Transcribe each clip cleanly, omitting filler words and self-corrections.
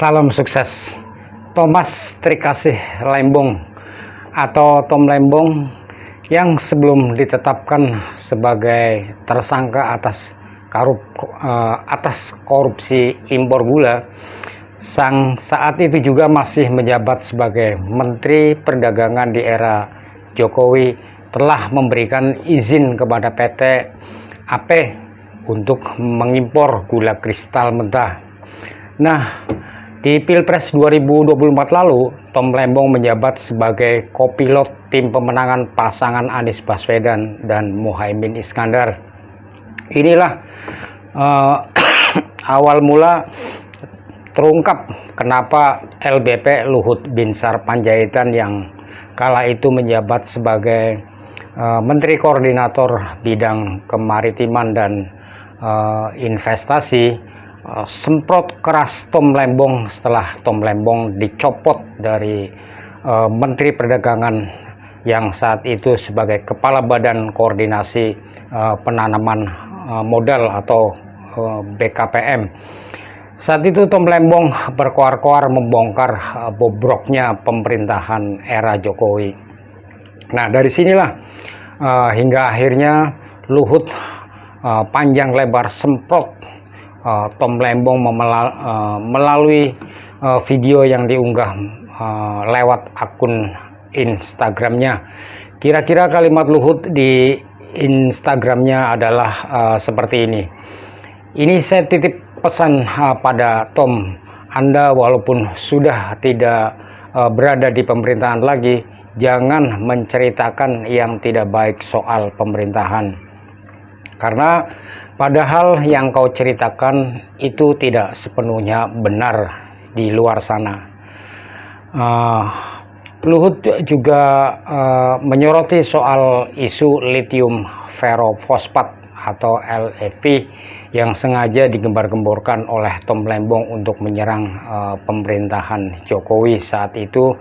Salam sukses. Thomas Trikasih Lembong atau Tom Lembong yang sebelum ditetapkan sebagai tersangka atas korupsi impor gula, saat itu juga masih menjabat sebagai Menteri Perdagangan di era Jokowi, telah memberikan izin kepada PT AP untuk mengimpor gula kristal mentah. Nah, di Pilpres 2024 lalu, Tom Lembong menjabat sebagai kopilot tim pemenangan pasangan Anies Baswedan dan Muhaimin Iskandar. Inilah awal mula terungkap kenapa LBP Luhut Binsar Panjaitan yang kala itu menjabat sebagai Menteri Koordinator Bidang Kemaritiman dan Investasi semprot keras Tom Lembong setelah Tom Lembong dicopot dari Menteri Perdagangan yang saat itu sebagai Kepala Badan Koordinasi Penanaman Modal atau BKPM. Saat itu Tom Lembong berkoar-koar membongkar bobroknya pemerintahan era Jokowi. Nah, dari sinilah hingga akhirnya Luhut panjang lebar semprot Tom Lembong melalui video yang diunggah lewat akun Instagramnya. Kira-kira kalimat Luhut di Instagramnya adalah seperti ini. Ini saya titip pesan pada Tom, Anda walaupun sudah tidak berada di pemerintahan lagi, jangan menceritakan yang tidak baik soal pemerintahan. Karena padahal yang kau ceritakan itu tidak sepenuhnya benar di luar sana. Luhut juga menyoroti soal isu lithium ferrofosfat atau LFP yang sengaja digembar-gemborkan oleh Tom Lembong untuk menyerang pemerintahan Jokowi saat itu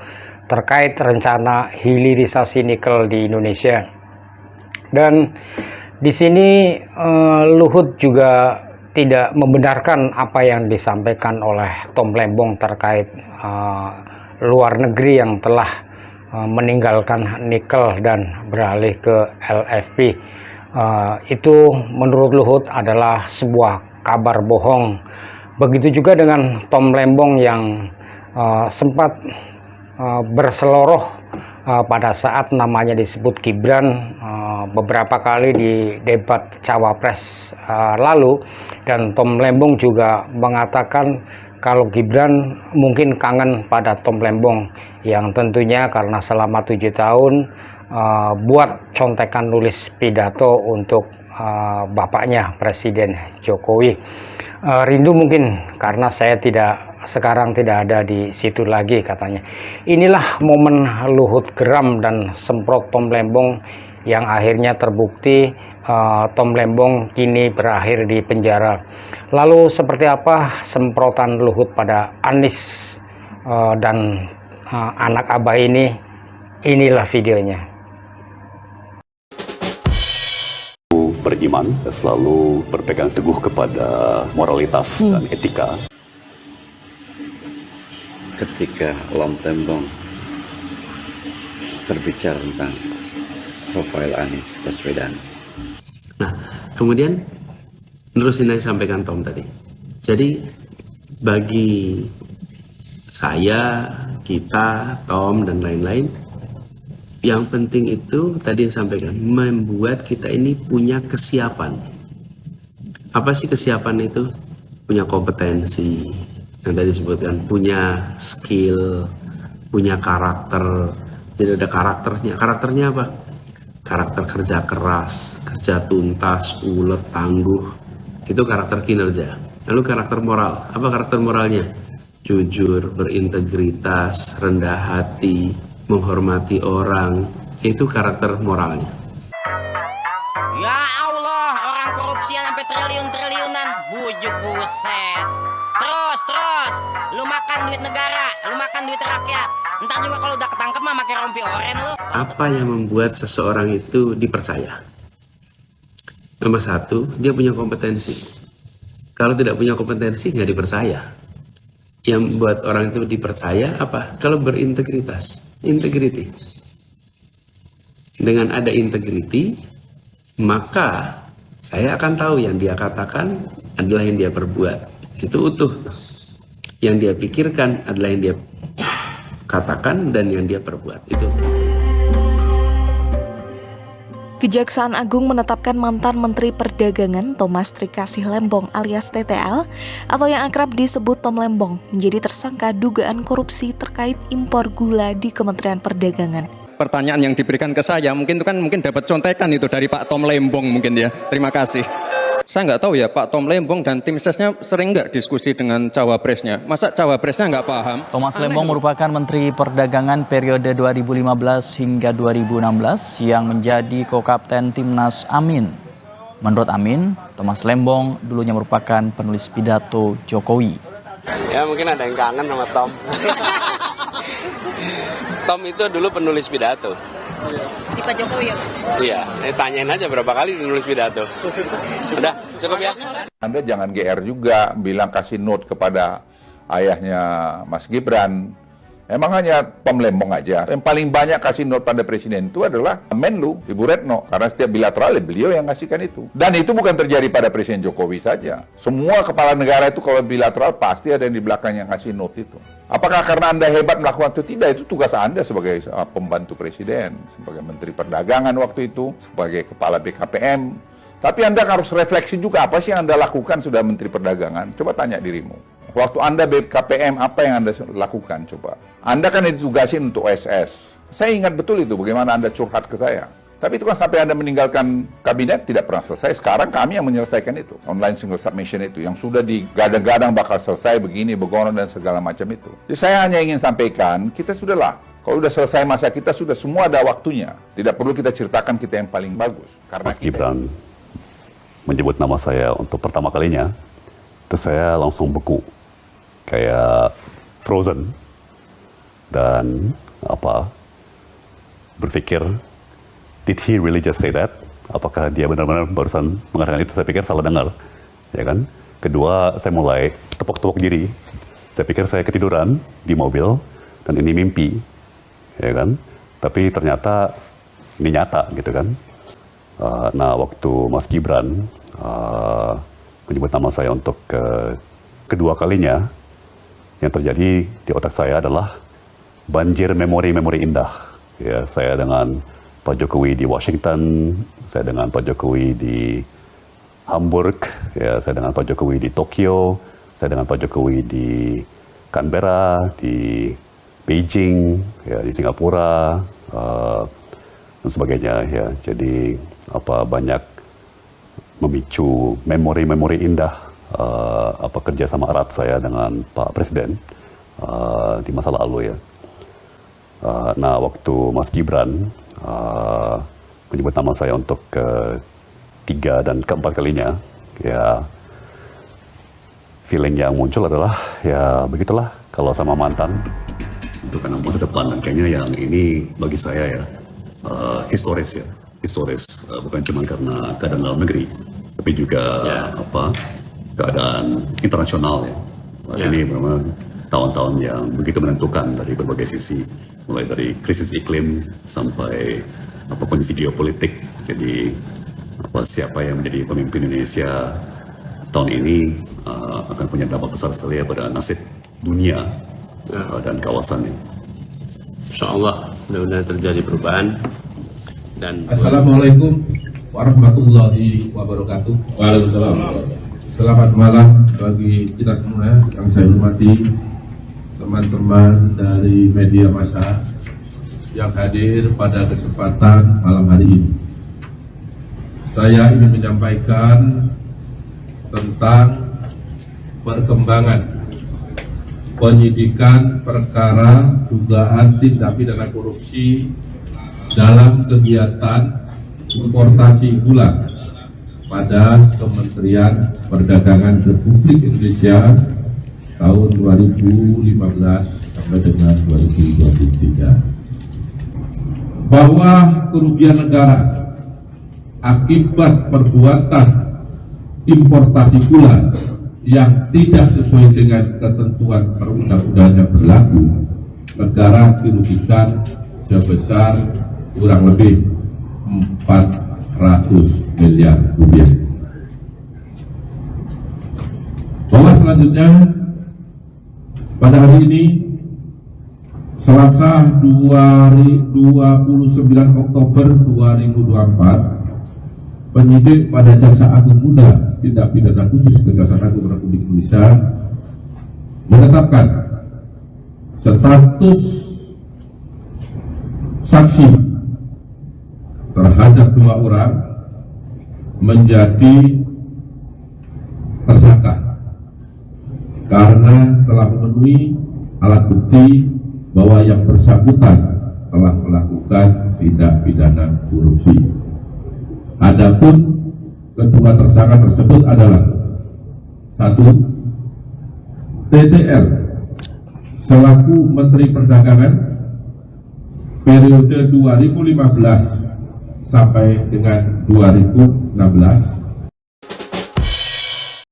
terkait rencana hilirisasi nikel di Indonesia. Dan di sini Luhut juga tidak membenarkan apa yang disampaikan oleh Tom Lembong terkait luar negeri yang telah meninggalkan nikel dan beralih ke LFP. Itu menurut Luhut adalah sebuah kabar bohong. Begitu juga dengan Tom Lembong yang sempat berseloroh pada saat namanya disebut Gibran beberapa kali di debat Cawapres lalu, dan Tom Lembong juga mengatakan kalau Gibran mungkin kangen pada Tom Lembong yang tentunya karena selama 7 tahun buat contekan nulis pidato untuk bapaknya Presiden Jokowi. Rindu mungkin karena saya sekarang tidak ada di situ lagi, katanya. Inilah momen Luhut geram dan semprot Tom Lembong yang akhirnya terbukti Tom Lembong kini berakhir di penjara. Lalu seperti apa semprotan Luhut pada Anies dan anak abah ini? Inilah videonya. Beriman, selalu berpegang teguh kepada moralitas dan etika. Ketika Tom Lembong berbicara tentang profil Anies Baswedan. Nah, kemudian nerusin yang disampaikan Tom tadi. Jadi bagi saya, kita, Tom dan lain-lain, yang penting itu tadi yang disampaikan, membuat kita ini punya kesiapan. Apa sih kesiapan itu? Punya kompetensi, yang tadi disebutkan, punya skill, punya karakter. Jadi ada karakternya. Karakternya apa? Karakter kerja keras, kerja tuntas, ulet, tangguh. Itu karakter kinerja. Lalu karakter moral. Apa karakter moralnya? Jujur, berintegritas, rendah hati, menghormati orang. Itu karakter moralnya. Ya Allah, orang korupsian sampai triliun-triliunan, bujuk buset. Terus, lu makan duit negara, lu makan duit rakyat. Entar juga kalau udah ketangkep mah pakai rompi oren lu. Apa yang membuat seseorang itu dipercaya? Nomor satu, dia punya kompetensi. Kalau tidak punya kompetensi, nggak dipercaya. yang buat orang itu dipercaya apa? Kalau berintegritas, integrity. Dengan ada integrity, maka saya akan tahu yang dia katakan adalah yang dia perbuat. Itu utuh. Yang dia pikirkan adalah yang dia katakan dan yang dia perbuat. Itu. Kejaksaan Agung menetapkan mantan Menteri Perdagangan Thomas Trikasih Lembong alias TTL atau yang akrab disebut Tom Lembong menjadi tersangka dugaan korupsi terkait impor gula di Kementerian Perdagangan. Pertanyaan yang diberikan ke saya mungkin dapat contekan itu dari Pak Tom Lembong mungkin ya. Terima kasih. Saya nggak tahu ya Pak Tom Lembong dan tim sesnya sering nggak diskusi dengan cawapresnya. Masa cawapresnya nggak paham? Thomas Lembong merupakan Menteri Perdagangan periode 2015 hingga 2016 yang menjadi ko-kapten Timnas Amin. Menurut Amin, Thomas Lembong dulunya merupakan penulis pidato Jokowi. Ya mungkin ada yang kangen sama Tom. Tom itu dulu penulis pidato. Di Pak Jokowi ya? Iya, tanyain aja berapa kali nulis pidato. Udah, cukup ya? Anda jangan GR juga bilang kasih note kepada ayahnya Mas Gibran. Emang hanya Tom Lembong aja. Yang paling banyak kasih note pada presiden itu adalah Menlu, Ibu Retno. Karena setiap bilateral beliau yang kasihkan itu. Dan itu bukan terjadi pada Presiden Jokowi saja. Semua kepala negara itu kalau bilateral pasti ada yang di belakang yang kasih note itu. Apakah karena Anda hebat melakukan itu? Tidak, itu tugas Anda sebagai pembantu presiden, sebagai Menteri Perdagangan waktu itu, sebagai Kepala BKPM. Tapi Anda harus refleksi juga apa sih yang Anda lakukan sudah Menteri Perdagangan. Coba tanya dirimu. Waktu Anda BKPM, apa yang Anda lakukan? Coba. Anda kan ditugasin untuk OSS. Saya ingat betul itu, bagaimana Anda curhat ke saya. Tapi itu kan sampai Anda meninggalkan kabinet tidak pernah selesai. Sekarang kami yang menyelesaikan itu. Online single submission itu. Yang sudah digadang-gadang bakal selesai begini, begono dan segala macam itu. Jadi saya hanya ingin sampaikan, kita sudahlah. Kalau sudah selesai masa kita, sudah semua ada waktunya. Tidak perlu kita ceritakan kita yang paling bagus. Karena Mas Gibran menyebut nama saya untuk pertama kalinya, itu saya langsung beku. Kayak frozen. Dan berpikir, did he really just say that? Apakah dia benar-benar barusan mengatakan itu? Saya pikir salah dengar, ya kan? Kedua, saya mulai tepuk-tepuk diri. Saya pikir saya ketiduran di mobil dan ini mimpi, ya kan? Tapi ternyata ini nyata, gitu kan? Nah, waktu Mas Gibran menyebut nama saya untuk kedua kalinya, yang terjadi di otak saya adalah banjir memori-memori indah. Ya, saya dengan Pak Jokowi di Washington, saya dengan Pak Jokowi di Hamburg, ya, saya dengan Pak Jokowi di Tokyo, saya dengan Pak Jokowi di Canberra, di Beijing, ya, di Singapura, dan sebagainya. Ya. Jadi banyak memicu memori-memori indah kerjasama erat saya dengan Pak Presiden di masa lalu ya. Nah, waktu Mas Gibran menyebut nama saya untuk ketiga dan keempat kalinya, ya feeling yang muncul adalah ya begitulah kalau sama mantan. Itu karena masa depan dan kayaknya yang ini bagi saya ya historis ya, historis bukan cuma karena keadaan dalam negeri, tapi juga keadaan internasional ya. Ini memang tahun-tahun yang begitu menentukan dari berbagai sisi, mulai dari krisis iklim sampai kondisi geopolitik. Jadi siapa yang menjadi pemimpin Indonesia tahun ini akan punya dampak besar sekali ya pada nasib dunia dan kawasannya. Insya Allah mudah-mudahan terjadi perubahan. Dan Assalamualaikum warahmatullahi wabarakatuh. Waalaikumsalam. Selamat malam bagi kita semua yang saya hormati, teman-teman dari media massa yang hadir pada kesempatan malam hari ini. Saya ingin menyampaikan tentang perkembangan penyidikan perkara dugaan tindak pidana korupsi dalam kegiatan importasi gula pada Kementerian Perdagangan Republik Indonesia tahun 2015 sampai dengan 2023, bahwa kerugian negara akibat perbuatan importasi gula yang tidak sesuai dengan ketentuan perundang-undangan yang berlaku, negara dirugikan sebesar kurang lebih 400 miliar rupiah. Bahwa selanjutnya pada hari ini Selasa 29 Oktober 2024, penyidik pada Jaksa Agung Muda Tindak Pidana Khusus Kejaksaan Agung Republik Indonesia menetapkan status saksi terhadap 2 orang menjadi tersangka karena telah memenuhi alat bukti bahwa yang bersangkutan telah melakukan tindak pidana korupsi. Adapun kedua tersangka tersebut adalah 1. TTL selaku Menteri Perdagangan periode 2015 sampai dengan 2016